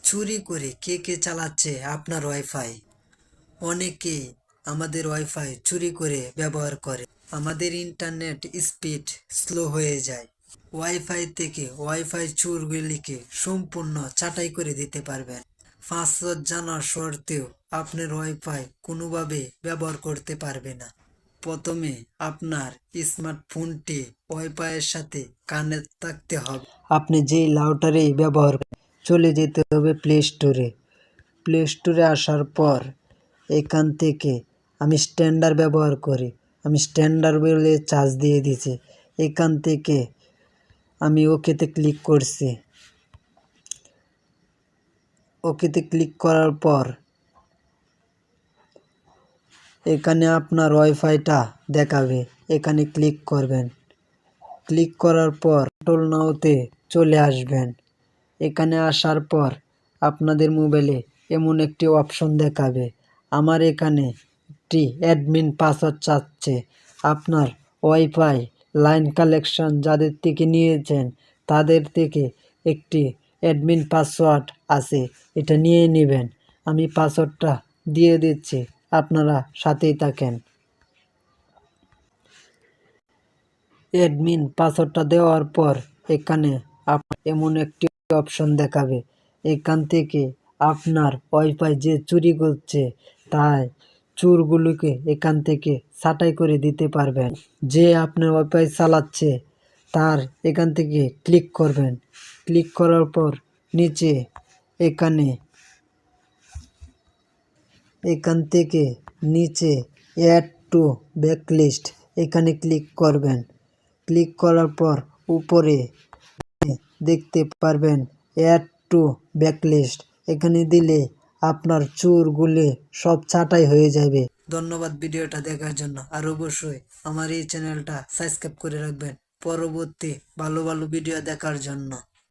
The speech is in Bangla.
চুরি করে কে কে চালাচ্ছে আপনার ওয়াইফাই? অনেকেই আমাদের ওয়াইফাই চুরি করে ব্যবহার করে। আমাদের ইন্টারনেট স্পিড স্লো হয়ে যায়। ওয়াইফাই থেকে ওয়াইফাই চোরগুলিকে সম্পূর্ণ ছাঁটাই করে দিতে পারবেন। পাসওয়ার্ড জানার সত্ত্বেও আপনার ওয়াইফাই কোনোভাবে ব্যবহার করতে পারবে না। প্রথমে আপনার স্মার্টফোনটি ওয়াইফাইয়ের সাথে কানেক্ট থাকতে হবে। আপনি যেই রাউটারেই ব্যবহার চলে যেতে হবে প্লে স্টোরে। প্লে স্টোরে আসার পর এখান থেকে আমি স্ট্যান্ডার্ড ব্যবহার করি। আমি স্ট্যান্ডার্ড বলে চার্জ দিয়ে দিয়েছি। এখান থেকে আমি ওকেতে ক্লিক করছি। ওকেতে ক্লিক করার পর এখানে আপনার ওয়াইফাইটা দেখাবে। এখানে ক্লিক করবেন। ক্লিক করার পর কন্ট্রোল নাওতে চলে আসবেন। এখানে আসার পর আপনাদের মোবাইলে এমন একটি অপশন দেখাবে। আমার এখানে একটি অ্যাডমিন পাসওয়ার্ড চাচ্ছে। আপনার ওয়াইফাই লাইন কালেকশন যাদের থেকে নিয়েছেন তাদের থেকে একটি অ্যাডমিন পাসওয়ার্ড আছে, এটা নিয়ে নেবেন। আমি পাসওয়ার্ডটা দিয়ে দিচ্ছি, আপনারা সাথেই থাকেন। অ্যাডমিন পাসওয়ার্ডটা দেওয়ার পর এখানে এমন একটি অপশন দেখাবে। এখান থেকে আপনার ওয়াইফাই যে চুরি করছে তাই চোরগুলোকে এখান থেকে ছাঁটাই করে দিতে পারবেন। যে আপনার ওয়াইফাই চালাচ্ছে তার এখান থেকে ক্লিক করবেন। ক্লিক করার পর নিচে এখান থেকে নিচে অ্যাড টু ব্ল্যাকলিস্ট এখানে ক্লিক করবেন। ক্লিক করার পর উপরে দেখতে পারবেন অ্যাড টু ব্ল্যাকলিস্ট, এখানে দিলে আপনার চোরগুলি সব ছাঁটাই হয়ে যাবে। ধন্যবাদ ভিডিওটা দেখার জন্য। আর অবশ্যই আমার এই চ্যানেলটা সাবস্ক্রাইব করে রাখবেন পরবর্তী ভালো ভালো ভিডিও দেখার জন্য।